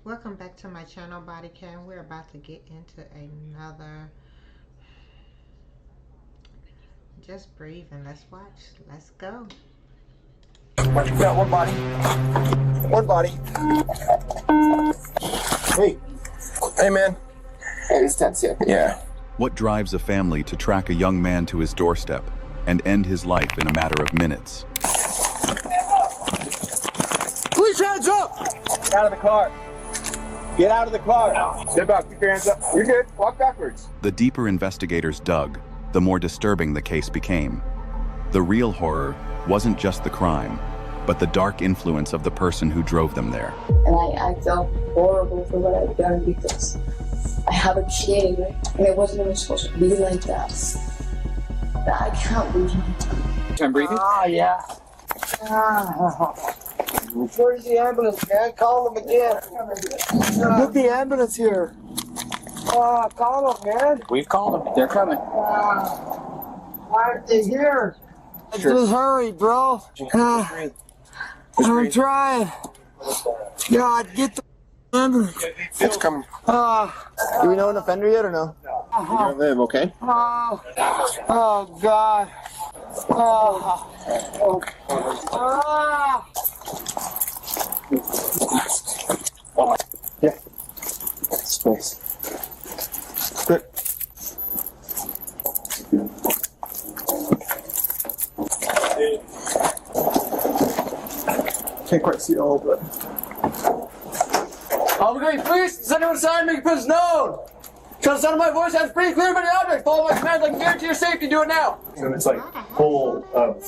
Welcome back to my channel, Bodycam. We're about to get into another. Just breathe and let's watch. Let's go. Got one body. One body. Hey. Hey, man. Hey, it's tense, yeah. Yeah. What drives a family to track a young man to his doorstep and end his life in a matter of minutes? Please hands up! Get out of the car. Get out of the car. Step back. Keep your hands up. You're good. Walk backwards. The deeper investigators dug, the more disturbing the case became. The real horror wasn't just the crime, but the dark influence of the person who drove them there. And I felt horrible for what I'd done because I have a kid and it wasn't even supposed to be like that. I can't believe it. I'm breathing? Yeah. Where's the ambulance, man? Call them again. Get the ambulance here. Call them, man. We've called them. They're coming. Why aren't they here? Just hurry, bro. I'm trying. God, get the ambulance. It's coming. Do we know an offender yet or no? You're gonna live, okay? Oh, God. Yeah. Space. Good. Can't quite see all, but. Okay, please, does anyone sign make your presence known? Shall the sound of my voice sounds pretty clear for the object. Follow my commands, I can guarantee your safety. Do it now. And it's like full of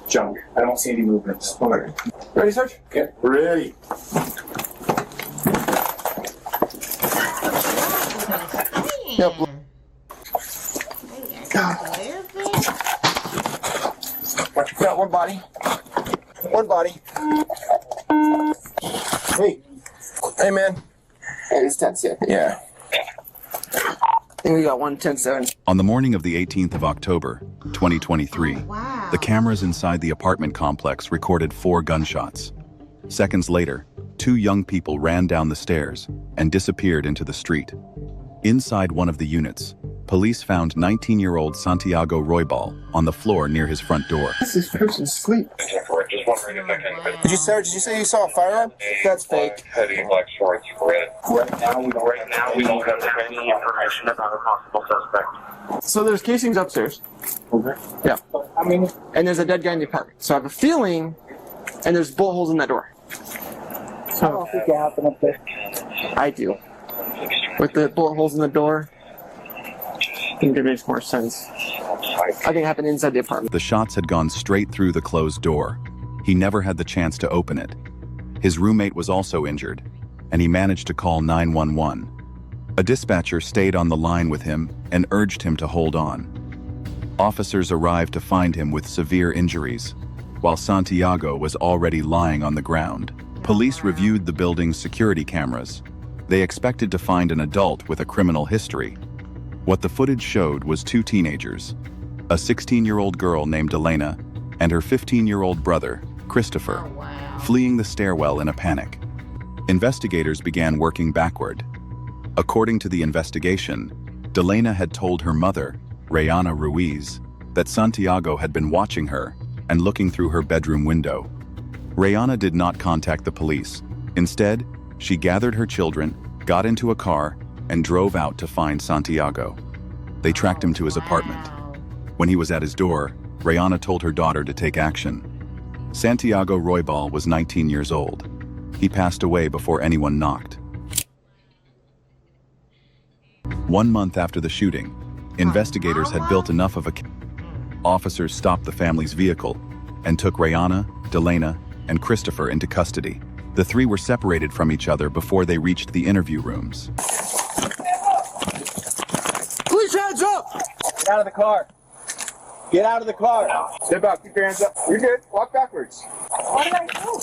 junk. I don't see any movements. Okay. Ready, Sarge? Okay. Ready. Yep. Got one body. One body. Hey. Hey, man. Hey, it's tense, yeah. Yeah. I think we got 110-7. On the morning of the 18th of October, 2023, Wow. the cameras inside the apartment complex recorded 4 gunshots. Seconds later, 2 young people ran down the stairs and disappeared into the street. Inside one of the units, police found 19-year-old Santiago Roybal on the floor near his front door. This person's asleep. Just wondering if I can. Did you say you saw a firearm? That's fake. Heading like shorts red. Right now we don't have any information about a possible suspect. So there's casings upstairs. Okay. Yeah. I mean, And there's a dead guy in the apartment. So I have a feeling, and there's bullet holes in that door. I don't think it happened up there. I do. With the bullet holes in the door, I think it makes more sense. I think it happened inside the apartment. The shots had gone straight through the closed door. He never had the chance to open it. His roommate was also injured, and he managed to call 911. A dispatcher stayed on the line with him and urged him to hold on. Officers arrived to find him with severe injuries, while Santiago was already lying on the ground. Police reviewed the building's security cameras. They expected to find an adult with a criminal history. What the footage showed was 2 teenagers, a 16-year-old girl named Elena and her 15-year-old brother, Christopher, Oh, wow. fleeing the stairwell in a panic. Investigators began working backward. According to the investigation, Delena had told her mother, Rayana Ruiz, that Santiago had been watching her and looking through her bedroom window. Rayana did not contact the police. Instead, she gathered her children, got into a car, and drove out to find Santiago. They tracked him to his apartment. Wow. When he was at his door, Rayana told her daughter to take action. Santiago Roybal was 19 years old. He passed away before anyone knocked. 1 month after the shooting, investigators had built enough of a case. Officers stopped the family's vehicle and took Rayana, Delena, and Christopher into custody. The 3 were separated from each other before they reached the interview rooms. Please hands up! Get out of the car. Get out of the car. Step back. Keep your hands up. You're good. Walk backwards. What did I do?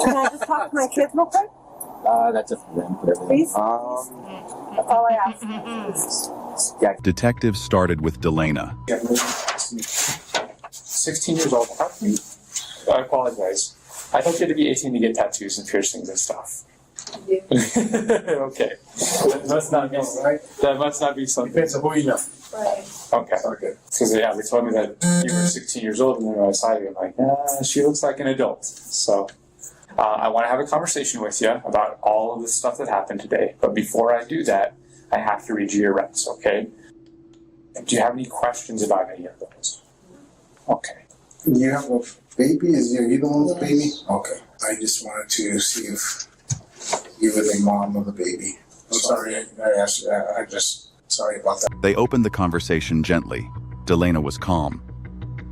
Can I just talk to my kids real quick? That's a friend. Please? That's all I ask. Yeah. Detectives started with Delena. 16 years old. I apologize. I thought you had to be 18 to get tattoos and piercings and stuff. Okay. That must not be. That must not be something. Depends on who you know. Right. Okay. Okay. Because yeah, they told me that you were 16 years old, and then I saw you, I'm like, she looks like an adult. So I want to have a conversation with you about all of the stuff that happened today. But before I do that, I have to read you your rights, okay? Do you have any questions about any of those? Okay. You have a baby? Are you the one with the baby? Okay. I just wanted to see if you were the mom of the baby. I'm sorry I asked you that. Sorry about that. They opened the conversation gently. Delana was calm.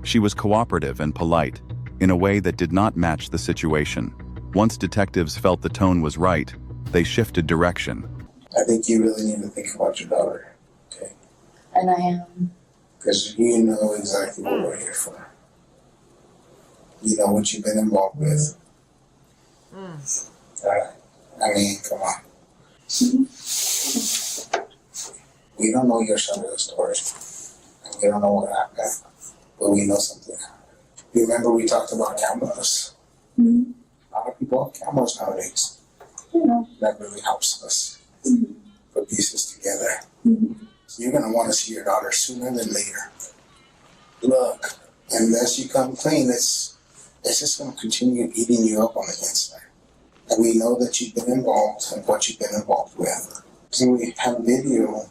She was cooperative and polite, in a way that did not match the situation. Once detectives felt the tone was right, they shifted direction. I think you really need to think about your daughter, okay? And I am. Because you know exactly what we're here for. You know what you've been involved with. I mean, come on. We don't know your side of the story. And we don't know what happened. But we know something happened. You remember we talked about cameras? Mm-hmm. A lot of people have cameras nowadays. Yeah. That really helps us put pieces together. Mm-hmm. You're going to want to see your daughter sooner than later. Look, unless you come clean, it's just going to continue eating you up on the inside. And we know that you've been involved and what you've been involved with. So we have video.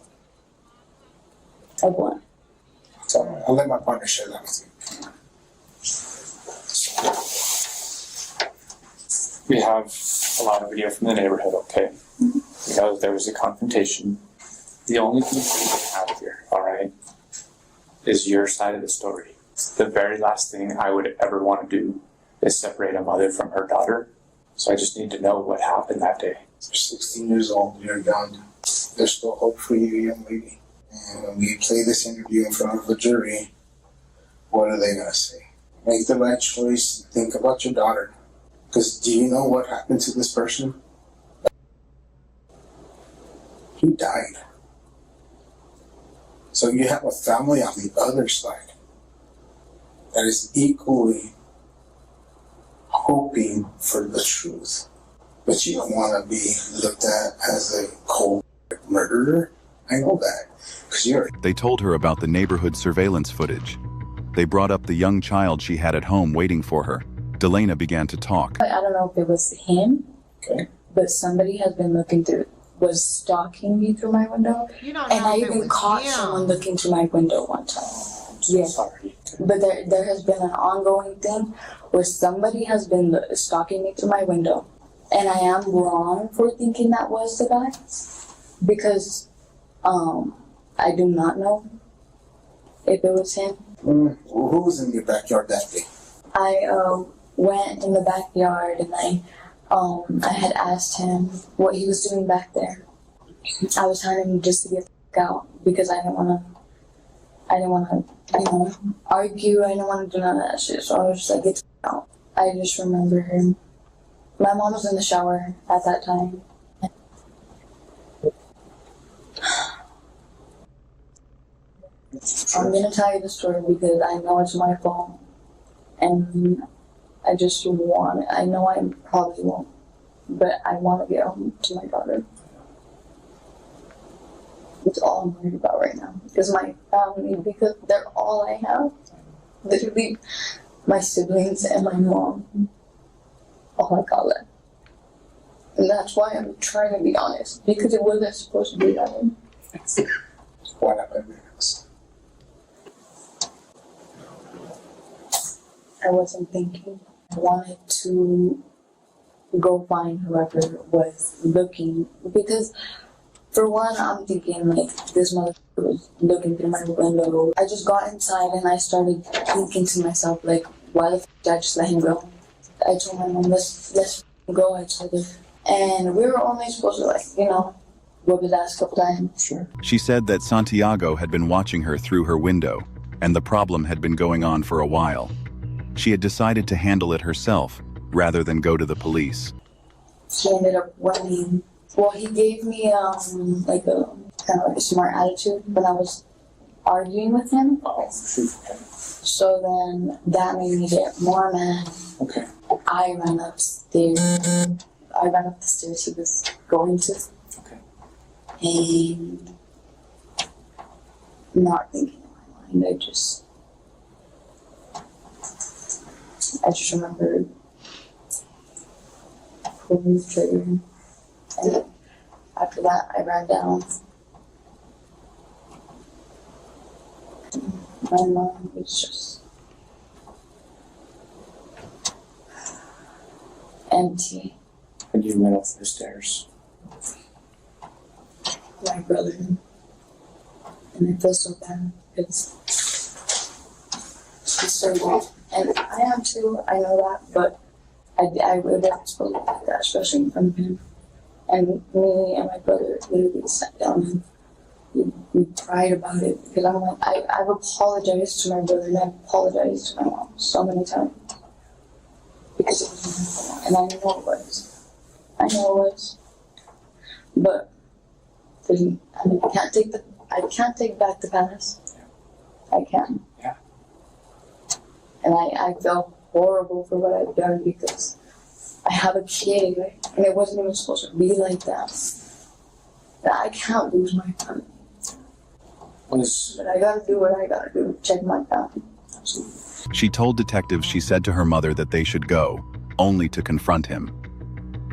Of what? So I'll let my partner share that with you. We have a lot of video from the neighborhood, okay? We know that there was a confrontation. The only thing we have here, all right, is your side of the story. The very last thing I would ever want to do is separate a mother from her daughter. So I just need to know what happened that day. You're 16 years old, you're young. There's still hope for you, young lady. And when we play this interview in front of the jury, what are they going to say? Make the right choice, think about your daughter. Because do you know what happened to this person? He died. So you have a family on the other side that is equally hoping for the truth. But you don't want to be looked at as a cold murderer. I know that. Because you're... They told her about the neighborhood surveillance footage. They brought up the young child she had at home waiting for her. Delana began to talk. I don't know if it was him, Okay. but somebody has been was stalking me through my window. You don't And know I if it even was caught him. someone looking through my window one time. Yes. Sorry. But there has been an ongoing thing where somebody has been stalking me through my window. And I am wrong for thinking that was the guy. Because I do not know if it was him. Who was in your backyard that day? I went in the backyard and I had asked him what he was doing back there. I was telling him just to get the f*** out because I didn't want to, argue. I didn't want to do none of that shit. So I was just like, get the f*** out. I just remember him. My mom was in the shower at that time. I'm gonna tell you the story because I know it's my fault. And I know I probably won't, but I want to get home to my daughter. It's all I'm worried about right now. Is my family, because they're all I have. Literally, my siblings and my mom. All I got left. And that's why I'm trying to be honest, because it wasn't supposed to be that way. What happened next? I wasn't thinking. I wanted to go find whoever was looking, because for one, I'm thinking like this motherfucker was looking through my window. I just got inside and I started thinking to myself like, why the f did I just let him go? I told my mom, let's go. I told her, and we were only supposed to rub his ass a couple times. Sure. She said that Santiago had been watching her through her window, and the problem had been going on for a while. She had decided to handle it herself, rather than go to the police. He ended up running. Well, he gave me a smart attitude when I was arguing with him. Oh, shoot. So then that made me get more mad. Okay. I ran upstairs. I ran up the stairs he was going to. Okay. And not thinking in my mind, I just remember pulling the trigger, and after that I ran down. My mom was just empty. And you went up the stairs. My brother, and I feel so bad because he's so weak. And I am too, I know that, but I would have spoken like that, especially in front of him. And me and my brother literally sat down and we cried about it because I'm like, I've apologized to my brother and I've apologized to my mom so many times because it was my fault, and I know it was. I know it was. But I mean, I can't take back the past. I can't. Yeah. And I felt horrible for what I've done because I have a kid, right? And it wasn't even supposed to be like that. And I can't lose my family. But I gotta do what I gotta do to check my family. She told detectives she said to her mother that they should go, only to confront him.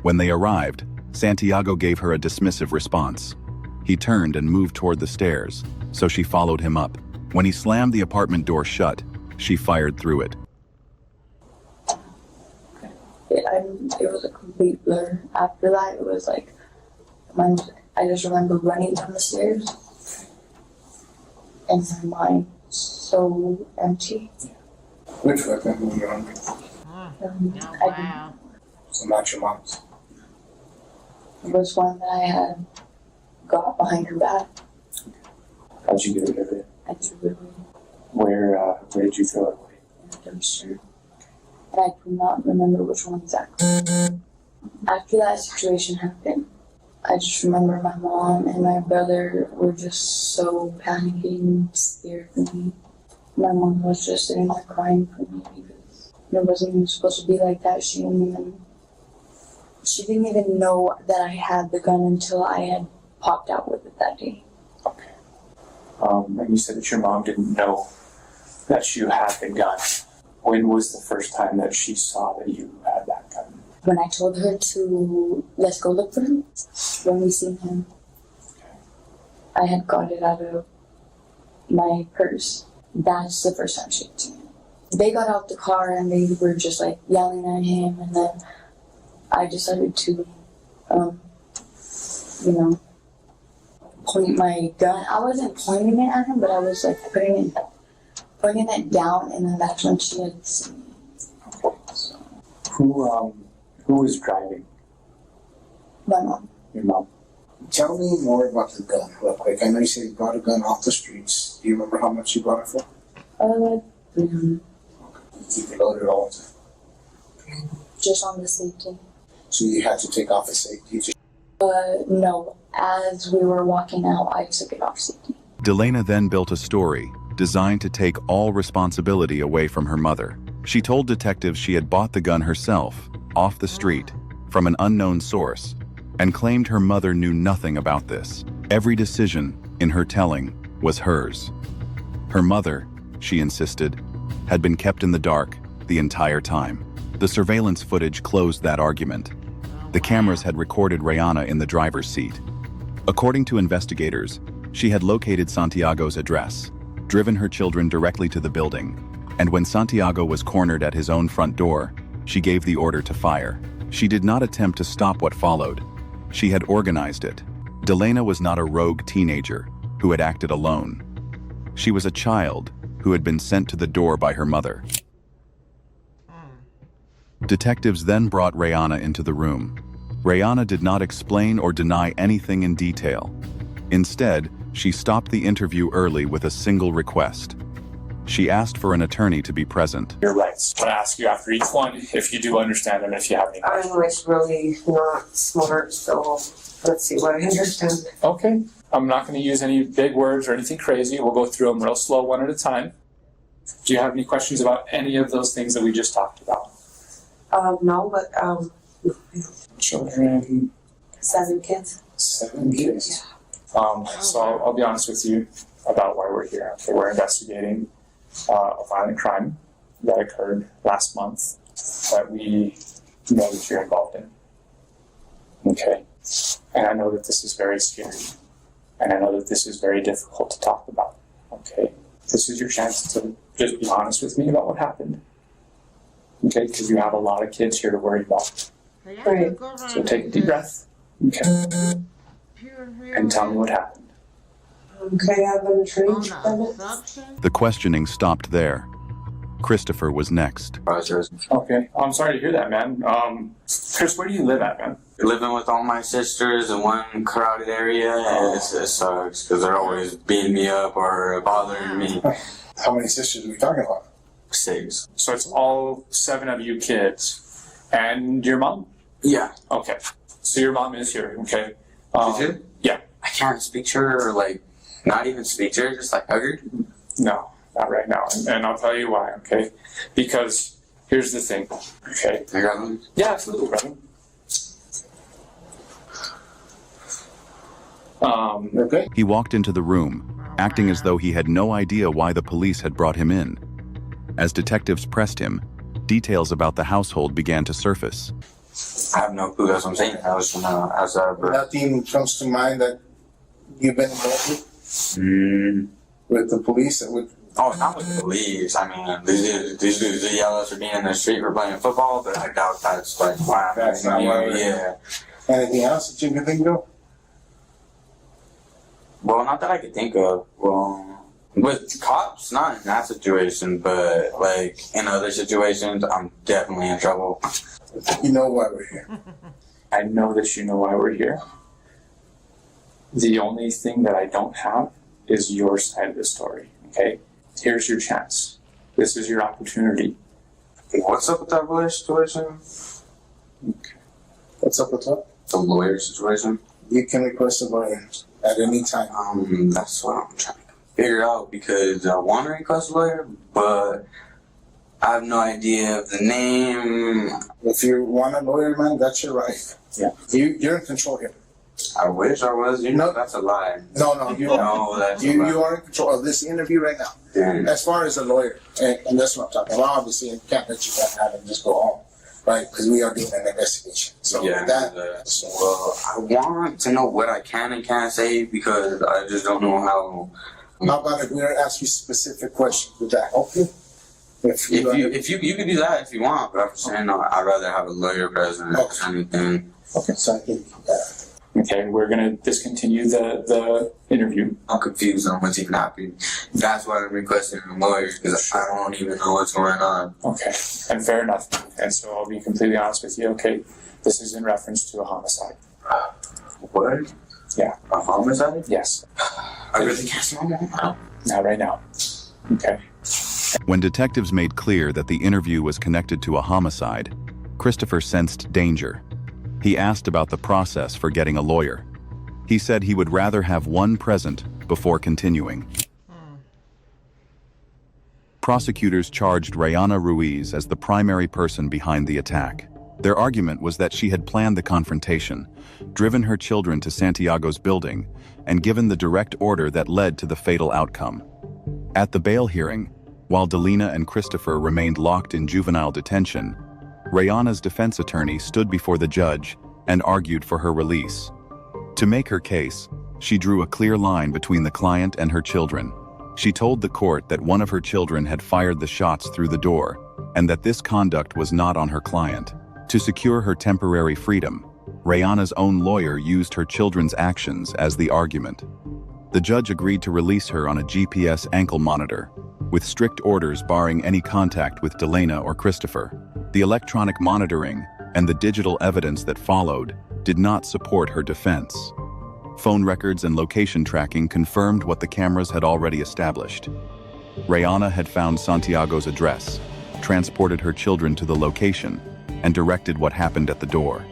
When they arrived, Santiago gave her a dismissive response. He turned and moved toward the stairs, so she followed him up. When he slammed the apartment door shut, she fired through it. It was a complete blur. After that, it was like, I just remember running down the stairs, and my mind so empty. Which weapon were you on? Wow. So not your mom's. It was one that I had got behind her back. How'd you get rid of it? I threw it away Where did you throw it away? in the dumpster. And I could not remember which one exactly. After that situation happened, I just remember my mom and my brother were just so panicking, scared for me. My mom was just sitting there crying for me because it wasn't even supposed to be like that. She didn't even know that I had the gun until I had popped out with it that day. Okay. And you said that your mom didn't know that you had the gun. When was the first time that she saw that you had that gun? When I told her to, let's go look for him, when we seen him, I had got it out of my purse. That's the first time she had seen him. They got out the car and they were just like yelling at him, and then I decided to, point my gun. I wasn't pointing it at him, but I was like pointing it down, and then that's when she had seen me. Okay. So. Who was driving? My mom. Your mom. Tell me more about the gun real quick. I know you said you brought a gun off the streets. Do you remember how much you brought it for? $300. Keep it loaded all the time. Just on the safety. So you had to take off the safety? No. As we were walking out, I took it off safety. Delana then built a story designed to take all responsibility away from her mother. She told detectives she had bought the gun herself, off the street, from an unknown source, and claimed her mother knew nothing about this. Every decision, in her telling, was hers. Her mother, she insisted, had been kept in the dark the entire time. The surveillance footage closed that argument. The cameras had recorded Rihanna in the driver's seat. According to investigators, she had located Santiago's address, driven her children directly to the building, and when Santiago was cornered at his own front door, she gave the order to fire. She did not attempt to stop what followed. She had organized it. Delana was not a rogue teenager who had acted alone. She was a child who had been sent to the door by her mother. Detectives then brought Rihanna into the room. Rihanna did not explain or deny anything in detail. Instead, she stopped the interview early with a single request. She asked for an attorney to be present. Your rights. I'm going to ask you after each one if you do understand them, if you have any questions. I'm like really not smart, so let's see what I understand. Okay. I'm not going to use any big words or anything crazy. We'll go through them real slow, one at a time. Do you have any questions about any of those things that we just talked about? No, but children? 7 kids. 7 kids. So I'll be honest with you about why we're here. Okay, we're investigating a violent crime that occurred last month that we know that you're involved in. Okay. And I know that this is very scary. And I know that this is very difficult to talk about. Okay. This is your chance to just be honest with me about what happened. Okay, because you have a lot of kids here to worry about. Right. So take a deep breath. Okay. And tell me what happened. Okay, I've been trained. The questioning stopped there. Christopher was next. Okay, I'm sorry to hear that, man. Chris, where do you live at, man? Living with all my sisters in one crowded area, and it sucks because they're always beating me up or bothering me. How many sisters are we talking about? 6. So it's all 7 of you kids. And your mom? Yeah. Okay. So your mom is here, okay? Is it? Yeah. I can't speak to her, or like, not even speak to her, just like hug her? No, not right now. And I'll tell you why, okay? Because here's the thing, okay? I got them? Yeah, absolutely, brother. Okay. He walked into the room, acting as though he had no idea why the police had brought him in. As detectives pressed him, details about the household began to surface. I have no clue, that's what I'm saying. I was from outside, but... Nothing comes to mind that you've been involved with? With the police? Oh, not with the police. I mean, these dudes yell at us for being in the street for playing football, but I doubt that's like why That's not why we're yeah. Anything else that you can think of? Well, not that I could think of. Well, with cops, not in that situation, but like in other situations, I'm definitely in trouble. You know why we're here. I know that you know why we're here. The only thing that I don't have is your side of the story, okay? Here's your chance. This is your opportunity. What's up with that lawyer situation? Okay. What's up with what? The lawyer situation? You can request a lawyer at any time. That's what I'm trying to figure out, because I want to request a lawyer, but I have no idea of the name. If you want a lawyer, man, that's your right. Yeah. You're in control here. I wish I was. You know, that's a lie. No, you No, that's a lie. You are in control of this interview right now. Damn. As far as a lawyer, and that's what I'm talking about. Obviously, you can't let you have and just go home, right? Because we are doing an investigation. So Yeah, well, I want to know what I can and can't say, because I just don't know how. How about if we ask you specific questions? Would that help you? If you can do that if you want, but I'm saying I'd rather have a lawyer present or anything. Okay, so I think Okay, we're gonna discontinue the interview. I'm confused on what's even happening. That's why I'm requesting a lawyer, because I don't even know what's going on. Okay, and fair enough. And so I'll be completely honest with you, okay? This is in reference to a homicide. What? Yeah. A homicide? Yes. I really can't see my mom. Not right now. Okay. When detectives made clear that the interview was connected to a homicide, Christopher sensed danger. He asked about the process for getting a lawyer. He said he would rather have one present before continuing. Prosecutors charged Rayana Ruiz as the primary person behind the attack. Their argument was that she had planned the confrontation, driven her children to Santiago's building, and given the direct order that led to the fatal outcome. At the bail hearing, while Delina and Christopher remained locked in juvenile detention, Rayana's defense attorney stood before the judge and argued for her release. To make her case, she drew a clear line between the client and her children. She told the court that one of her children had fired the shots through the door, and that this conduct was not on her client. To secure her temporary freedom, Rayana's own lawyer used her children's actions as the argument. The judge agreed to release her on a GPS ankle monitor, with strict orders barring any contact with Delina or Christopher. The electronic monitoring and the digital evidence that followed did not support her defense. Phone records and location tracking confirmed what the cameras had already established. Rayana had found Santiago's address, transported her children to the location, and directed what happened at the door.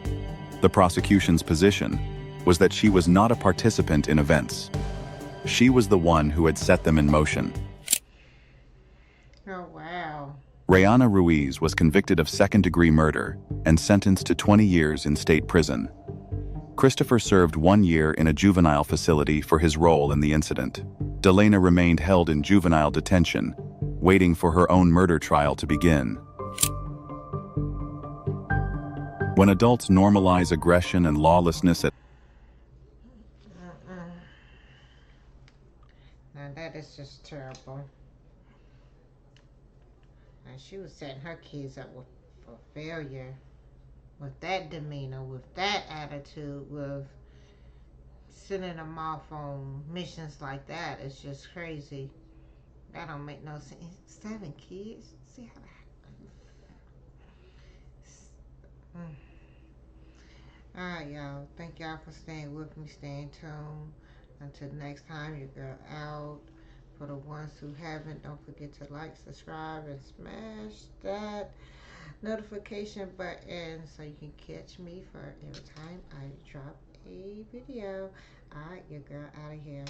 The prosecution's position was that she was not a participant in events. She was the one who had set them in motion. Oh, wow. Rayana Ruiz was convicted of second-degree murder and sentenced to 20 years in state prison. Christopher served 1 year in a juvenile facility for his role in the incident. Delana remained held in juvenile detention, waiting for her own murder trial to begin. When adults normalize aggression and lawlessness at Now that is just terrible. And she was setting her kids up for failure with that demeanor, with that attitude, with sending them off on missions like that. It's just crazy. That don't make no sense. 7 kids? See how that... Alright, y'all. Thank y'all for staying with me, staying tuned. Until next time, your girl out. For the ones who haven't, don't forget to like, subscribe, and smash that notification button so you can catch me for every time I drop a video. Alright, your girl out of here.